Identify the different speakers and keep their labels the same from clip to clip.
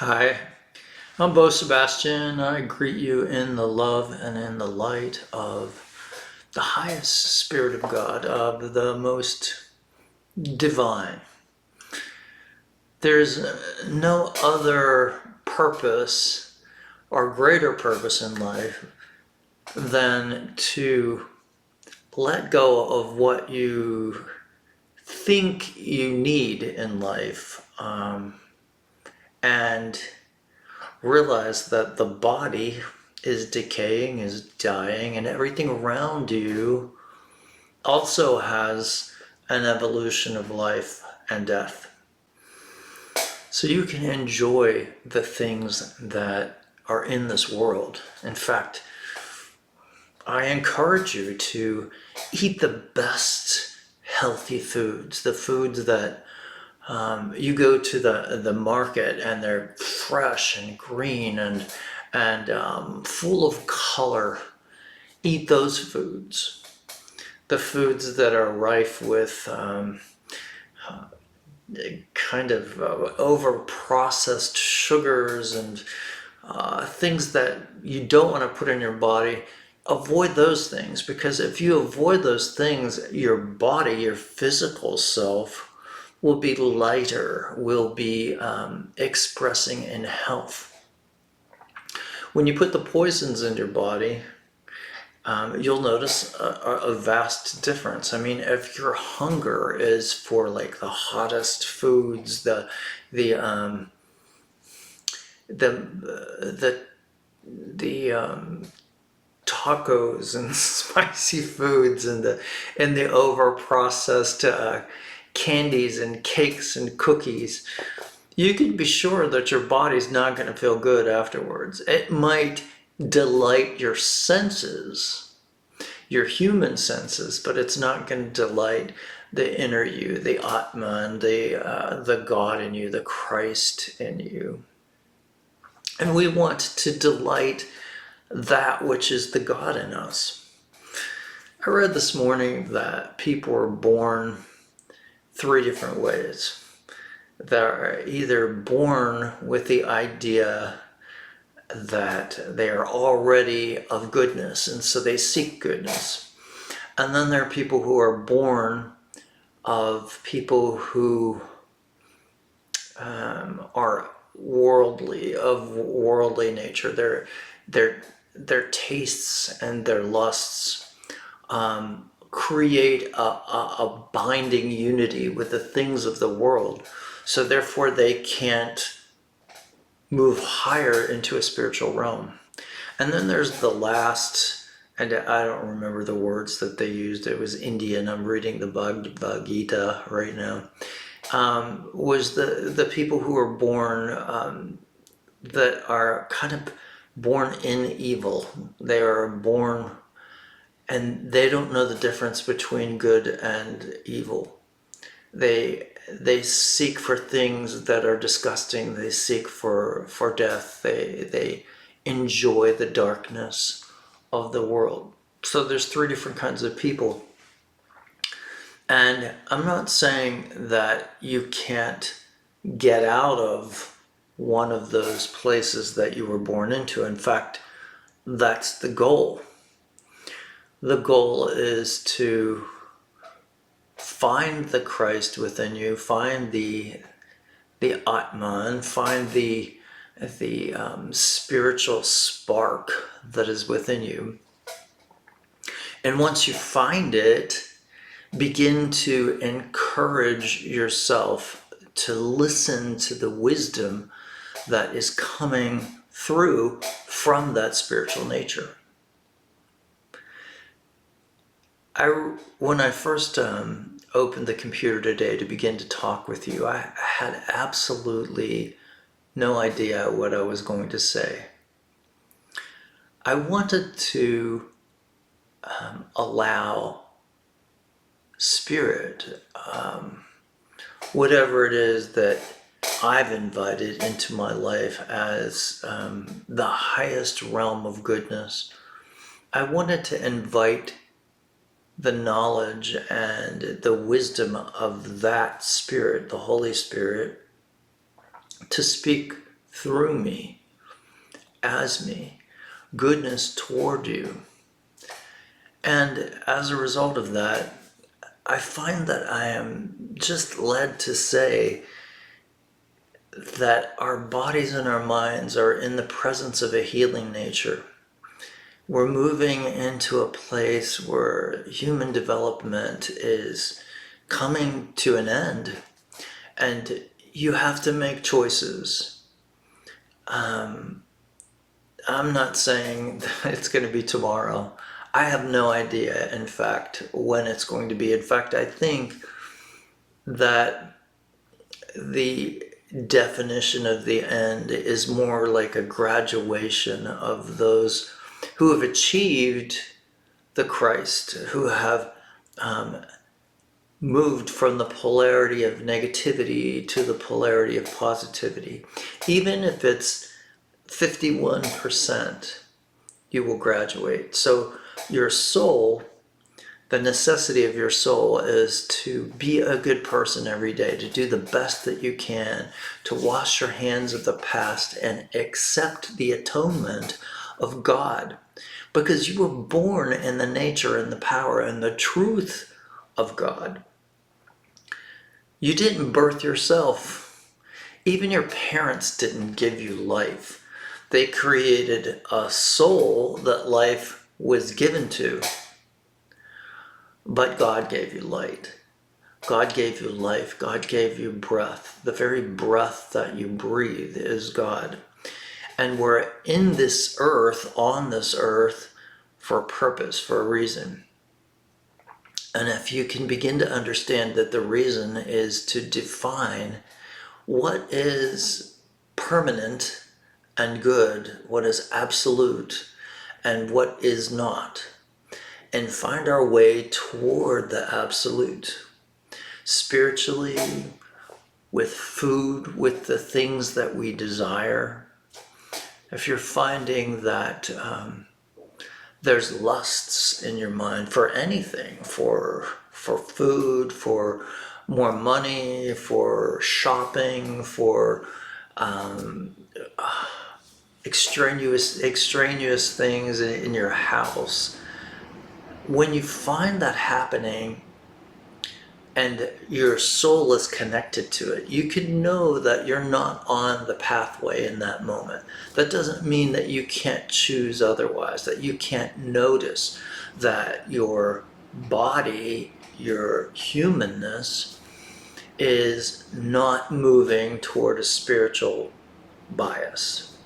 Speaker 1: Hi, I'm Bo Sebastian. I greet you in the love and in the light of the highest Spirit of God, of the most divine. There's no other purpose or greater purpose in life than to let go of what you think you need in life, and realize that the body is decaying, is dying, and everything around you also has an evolution of life and death. So you can enjoy the things that are in this world. In fact, I encourage you to eat the best healthy foods, the foods that you go to the market and they're fresh and green and full of color. Eat those foods. The foods that are rife with kind of over-processed sugars and things that you don't want to put in your body. Avoid those things, because if you avoid those things, your body, your physical self, will be lighter, will be expressing in health. When you put the poisons in your body, you'll notice a vast difference. I mean, if your hunger is for like the hottest foods, the tacos and spicy foods and the over processed candies and cakes and cookies, you can be sure that your body's not going to feel good afterwards. It might delight your senses, your human senses, but it's not going to delight the inner you, the Atman, the God in you, the Christ in you. And we want to delight that which is the God in us. I read this morning that people are born three different ways. They're either born with the idea that they are already of goodness, and so they seek goodness. And then there are people who are born of people who are worldly, of worldly nature. Their tastes and their lusts create a binding unity with the things of the world. So therefore they can't move higher into a spiritual realm. And then there's the last, and I don't remember the words that they used. It was Indian. I'm reading the Bhagavad Gita right now. Was the people who are born that are kind of born in evil. They are born and they don't know the difference between good and evil. They seek for things that are disgusting. They seek for death. They enjoy the darkness of the world. So there's three different kinds of people. And I'm not saying that you can't get out of one of those places that you were born into. In fact, that's the goal. The goal is to find the Christ within you, find the Atman, find the spiritual spark that is within you. And once you find it, begin to encourage yourself to listen to the wisdom that is coming through from that spiritual nature. When I first opened the computer today to begin to talk with you, I had absolutely no idea what I was going to say. I wanted to allow Spirit, whatever it is that I've invited into my life as the highest realm of goodness, I wanted to invite the knowledge and the wisdom of that Spirit, the Holy Spirit, to speak through me, as me, goodness toward you. And as a result of that, I find that I am just led to say that our bodies and our minds are in the presence of a healing nature. We're moving into a place where human development is coming to an end, and you have to make choices. I'm not saying that it's going to be tomorrow. I have no idea, in fact, when it's going to be. In fact, I think that the definition of the end is more like a graduation of those who have achieved the Christ, who have moved from the polarity of negativity to the polarity of positivity. Even if it's 51%, you will graduate. So your soul, the necessity of your soul is to be a good person every day, to do the best that you can, to wash your hands of the past and accept the atonement of God. Because you were born in the nature and the power and the truth of God. You didn't birth yourself. Even your parents didn't give you life. They created a soul that life was given to. But God gave you light. God gave you life. God gave you breath. The very breath that you breathe is God. And we're in this earth, on this earth, for a purpose, for a reason. And if you can begin to understand that the reason is to define what is permanent and good, what is absolute, and what is not, and find our way toward the absolute, spiritually, with food, with the things that we desire. If you're finding that there's lusts in your mind for anything, for food, for more money, for shopping, for extraneous things in your house, when you find that happening and your soul is connected to it, you can know that you're not on the pathway in that moment. That doesn't mean that you can't choose otherwise, that you can't notice that your body, your humanness, is not moving toward a spiritual bias.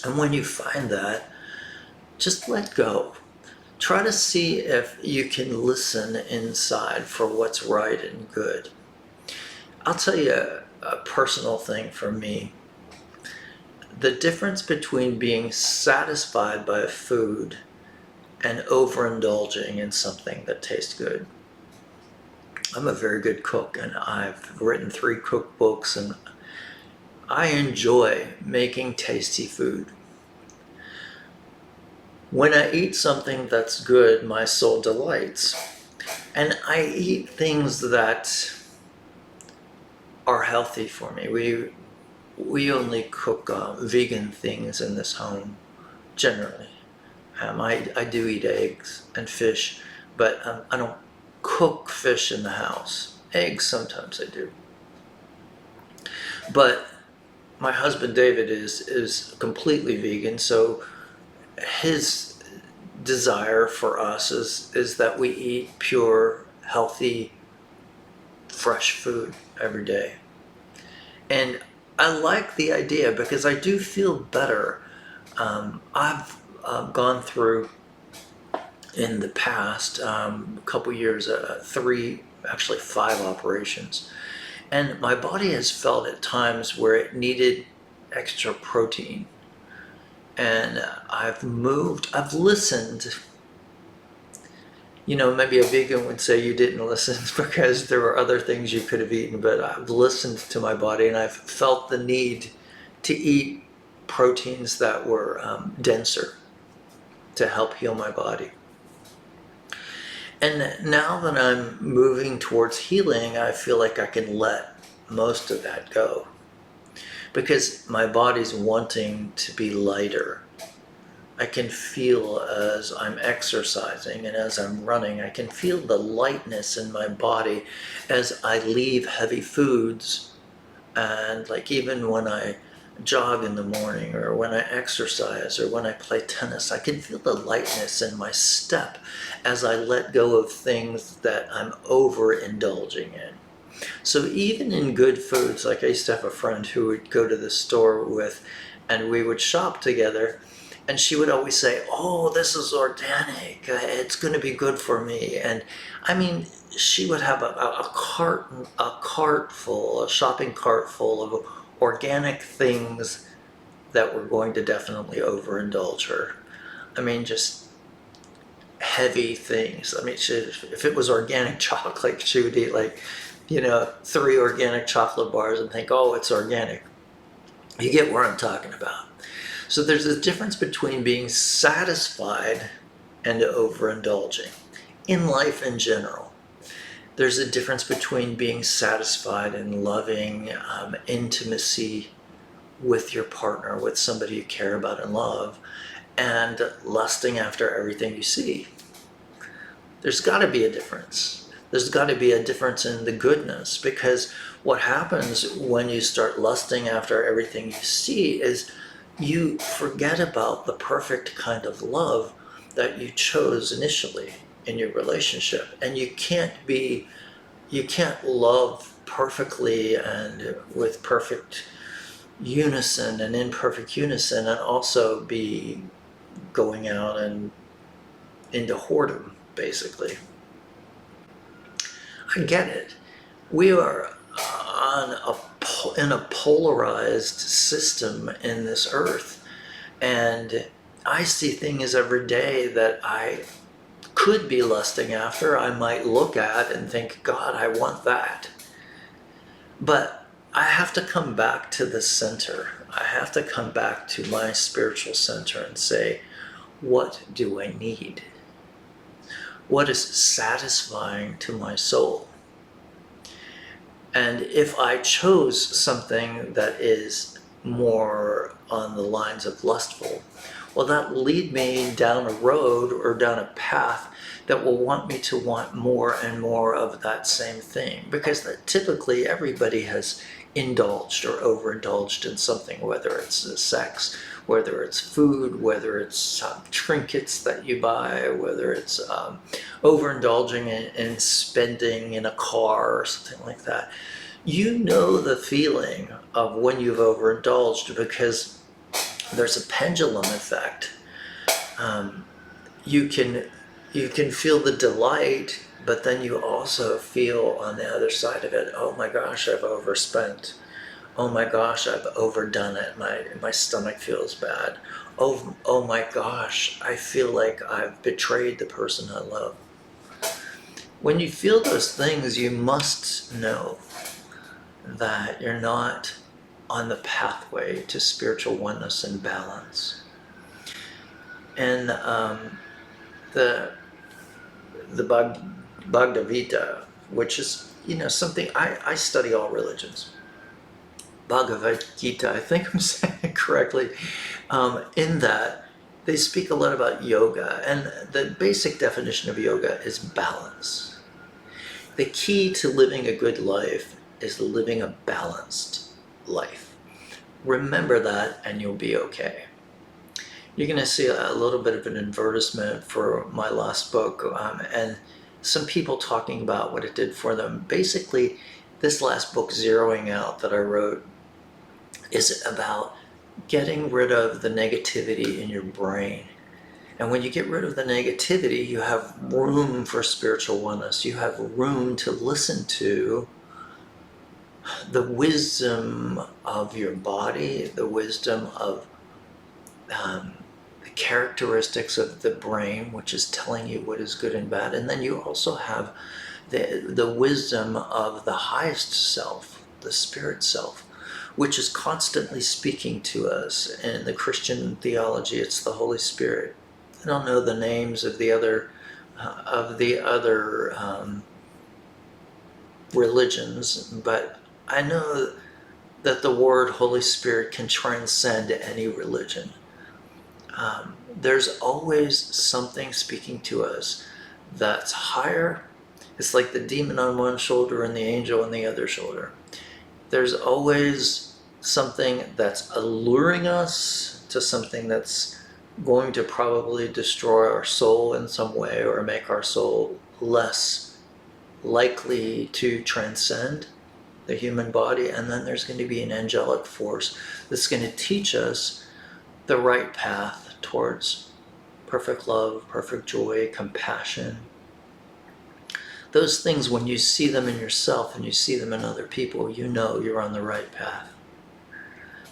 Speaker 1: And when you find that, just let go. Try to see if you can listen inside for what's right and good. I'll tell you a personal thing for me. The difference between being satisfied by food and overindulging in something that tastes good. I'm a very good cook, and I've written 3 cookbooks, and I enjoy making tasty food. When I eat something that's good, my soul delights. And I eat things that are healthy for me. We only cook vegan things in this home, generally. I do eat eggs and fish, but I don't cook fish in the house. Eggs, sometimes I do. But my husband David is completely vegan, so his desire for us is that we eat pure, healthy, fresh food every day. And I like the idea because I do feel better. I've gone through in the past couple years 3, actually 5 operations, and my body has felt at times where it needed extra protein. And I've listened. You know, maybe a vegan would say you didn't listen because there were other things you could have eaten, but I've listened to my body and I've felt the need to eat proteins that were denser to help heal my body. And now that I'm moving towards healing, I feel like I can let most of that go. because my body's wanting to be lighter. I can feel as I'm exercising and as I'm running, I can feel the lightness in my body as I leave heavy foods. And like even when I jog in the morning or when I exercise or when I play tennis, I can feel the lightness in my step as I let go of things that I'm overindulging in. So even in good foods, like I used to have a friend who would go to the store with, and we would shop together, and she would always say, "Oh, this is organic. It's going to be good for me." And I mean, she would have a shopping cart full of organic things that were going to definitely overindulge her. I mean, just heavy things. I mean, if it was organic chocolate, she would eat like, 3 organic chocolate bars and think, oh, it's organic. You get where I'm talking about. So there's a difference between being satisfied and overindulging in life in general. There's a difference between being satisfied and loving intimacy with your partner, with somebody you care about and love, and lusting after everything you see. There's got to be a difference. There's got to be a difference in the goodness, because what happens when you start lusting after everything you see is you forget about the perfect kind of love that you chose initially in your relationship. And you can't love perfectly and with perfect unison and in perfect unison and also be going out and into whoredom, basically. I get it. We are in a polarized system in this earth, and I see things every day that I could be lusting after. I might look at and think, God, I want that. But I have to come back to the center. I have to come back to my spiritual center and say, what do I need? What is satisfying to my soul? And if I chose something that is more on the lines of lustful, well, that will lead me down a road or down a path that will want me to want more and more of that same thing. Because typically everybody has indulged or overindulged in something, whether it's sex, whether it's food, whether it's trinkets that you buy, whether it's overindulging in spending in a car or something like that. You know the feeling of when you've overindulged, because there's a pendulum effect. You can feel the delight, but then you also feel on the other side of it, oh my gosh, I've overspent. Oh my gosh, I've overdone it. My stomach feels bad. Oh my gosh, I feel like I've betrayed the person I love. When you feel those things, you must know that you're not on the pathway to spiritual oneness and balance. And the Bhagavad Gita, which is something I study all religions. Bhagavad Gita, I think I'm saying it correctly. In that they speak a lot about yoga, and the basic definition of yoga is balance. The key to living a good life is living a balanced life. Remember that and you'll be okay. You're going to see a little bit of an advertisement for my last book, and some people talking about what it did for them. Basically, this last book, Zeroing Out, that I wrote, is about getting rid of the negativity in your brain. And when you get rid of the negativity, you have room for spiritual oneness. You have room to listen to the wisdom of your body, the wisdom of the characteristics of the brain, which is telling you what is good and bad. And then you also have the wisdom of the highest self, the spirit self, which is constantly speaking to us. In the Christian theology, it's the Holy Spirit. I don't know the names of the other religions, but I know that the word Holy Spirit can transcend any religion. There's always something speaking to us that's higher. It's like the demon on one shoulder and the angel on the other shoulder. There's always something that's alluring us to something that's going to probably destroy our soul in some way or make our soul less likely to transcend the human body. And then there's going to be an angelic force that's going to teach us the right path towards perfect love, perfect joy, compassion. Those things, when you see them in yourself and you see them in other people, you know you're on the right path.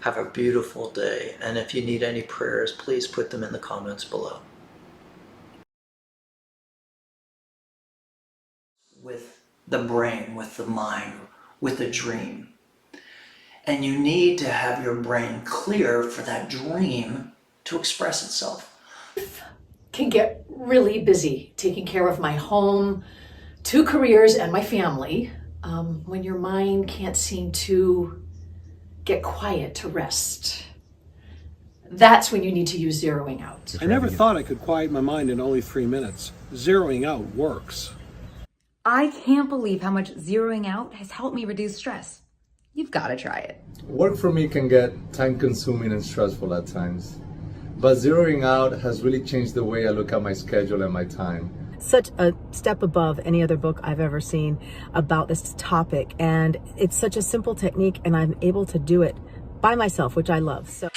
Speaker 1: Have a beautiful day. And if you need any prayers, please put them in the comments below. With the brain, with the mind, with a dream. And you need to have your brain clear for that dream to express itself.
Speaker 2: Can get really busy taking care of my home, 2 careers, and my family, when your mind can't seem to get quiet to rest. That's when you need to use zeroing out.
Speaker 3: I never thought I could quiet my mind in only 3 minutes. Zeroing out works.
Speaker 4: I can't believe how much zeroing out has helped me reduce stress. You've got to try it.
Speaker 5: Work for me can get time-consuming and stressful at times, but zeroing out has really changed the way I look at my schedule and my time.
Speaker 6: Such a step above any other book I've ever seen about this topic, and it's such a simple technique, and I'm able to do it by myself, which I love. So